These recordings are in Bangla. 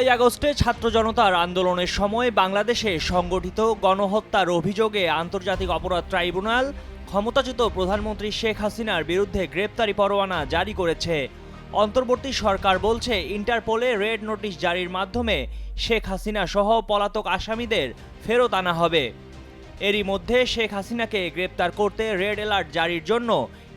জুলাই আগস্টে ছাত্র জনতার আন্দোলনের সময় বাংলাদেশে সংগঠিত গণহত্যার অভিযোগে আন্তর্জাতিক অপরাধ ট্রাইব্যুনাল ক্ষমতাচ্যুত প্রধানমন্ত্রী শেখ হাসিনার বিরুদ্ধে গ্রেপ্তারি পরোয়ানা জারি করেছে। অন্তর্বর্তী সরকার বলছে, ইন্টারপোলে রেড নোটিশ জারির মাধ্যমে শেখ হাসিনা সহ পলাতক আসামিদের ফেরত আনা হবে। এরই মধ্যে শেখ হাসিনাকে গ্রেপ্তার করতে রেড অ্যালার্ট জারির জন্য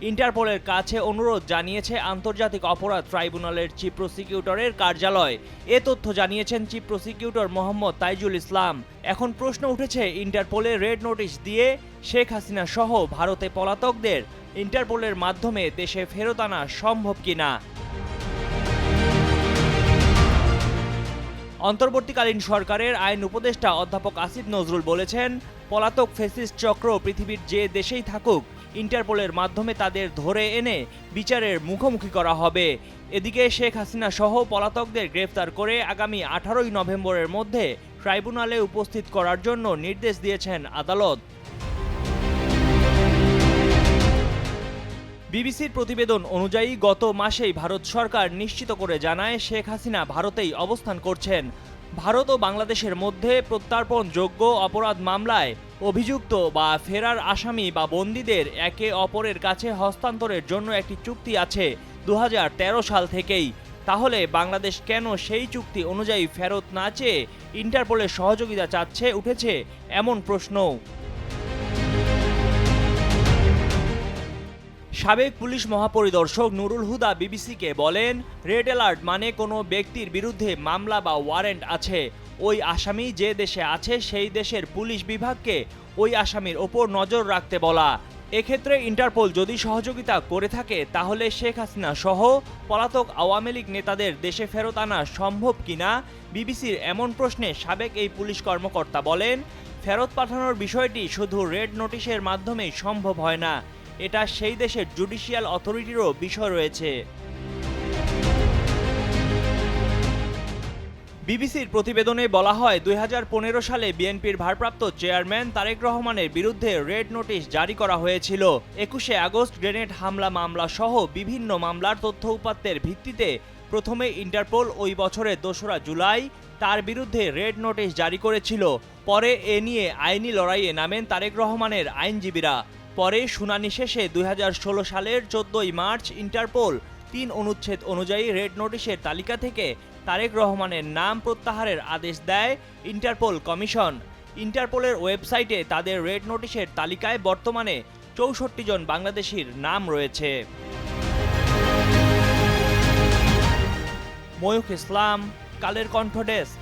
ইন্টারপোলের কাছে অনুরোধ জানিয়েছে আন্তর্জাতিক অপরাধ ট্রাইব্যুনালের চিফ প্রসিকিউটরের কার্যালয়। এ তথ্য জানিয়েছেন চিফ প্রসিকিউটর মোহাম্মদ তাইজুল ইসলাম। এখন প্রশ্ন উঠেছে, ইন্টারপোলে রেড নোটিশ দিয়ে শেখ হাসিনা সহ ভারতে পলাতকদের ইন্টারপোলের মাধ্যমে দেশে ফেরত আনা সম্ভব কিনা। অন্তর্বর্তীকালীন সরকারের আইন উপদেষ্টা অধ্যাপক আসিফ নজরুল বলেছেন, পলাতক ফ্যাসিস্ট চক্র পৃথিবীর যে দেশেই থাকুক, ইন্টারপোলের মাধ্যমে তাদের ধরে এনে বিচারের মুখোমুখি করা হবে। এদিকে শেখ হাসিনা সহ পলাতকদের গ্রেফতার করে আগামী 18ই নভেম্বরের মধ্যে ট্রাইব্যুনালে উপস্থিত করার জন্য নির্দেশ দিয়েছেন আদালত। বিবিসির প্রতিবেদন অনুযায়ী গত মাসেই ভারত সরকার নিশ্চিত করে জানায়, শেখ হাসিনা ভারতেই অবস্থান করছেন। ভারত ও বাংলাদেশের মধ্যে প্রত্যর্পণযোগ্য অপরাধ মামলায় অভিযুক্ত বা ফেরার আসামি বা বন্দীদের একে অপরের কাছে হস্তান্তরের জন্য একটি চুক্তি আছে 2013 সাল থেকেই। তাহলে বাংলাদেশ কেন সেই চুক্তি অনুযায়ী ফেরত না চেয়ে ইন্টারপোলের সহযোগিতা চাচ্ছে, উঠেছে এমন প্রশ্ন। সাবেক পুলিশ মহাপরিদর্শক নুরুল হুদা বিবিসিকে বলেন, রেড অ্যালার্ট মানে কোনো ব্যক্তির বিরুদ্ধে মামলা বা ওয়ারেন্ট আছে, ওই আসামি যে দেশে আছে সেই দেশের পুলিশ বিভাগকে ওই আসামির ওপর নজর রাখতে বলা। এক্ষেত্রে ইন্টারপোল যদি সহযোগিতা করে থাকে, তাহলে শেখ হাসিনা সহ পলাতক আওয়ামী লীগ নেতাদের দেশে ফেরত আনা সম্ভব কিনা। বিবিসির এমন প্রশ্নে সাবেক এই পুলিশ কর্মকর্তা বলেন, ফেরত পাঠানোর বিষয়টি শুধু রেড নোটিশের মাধ্যমেই সম্ভব হয় না, এটা সেই দেশের জুডিশিয়াল অথরিটিরও বিষয় রয়েছে। বিবিসির প্রতিবেদনে বলা হয়, 2015 সালে বিএনপির ভারপ্রাপ্ত চেয়ারম্যান তারেক রহমানের বিরুদ্ধে রেড নোটিশ জারি করা হয়েছিল। 21শে আগস্ট গ্রেনেড হামলা মামলা সহ বিভিন্ন মামলার তথ্য উপাত্তের ভিত্তিতে প্রথমে ইন্টারপোল ওই বছরের 2রা জুলাই তার বিরুদ্ধে রেড নোটিশ জারি করেছিল। পরে এ নিয়ে আইনি লড়াইয়ে নামেন তারেক রহমানের আইনজীবীরা। পরে শুনানি শেষে 2016 সালের 14ই মার্চ ইন্টারপোল 3 অনুচ্ছেদ অনুযায়ী রেড নোটিশের তালিকা থেকে তারেক রহমানের নাম প্রত্যাহারের আদেশ দেয় ইন্টারপোল কমিশন। ইন্টারপোলের ওয়েবসাইটে তাদের রেড নোটিশের তালিকায় বর্তমানে 64 জন বাংলাদেশির নাম রয়েছে। ময়ূখ ইসলাম, কালের কণ্ঠ ডেস্ক।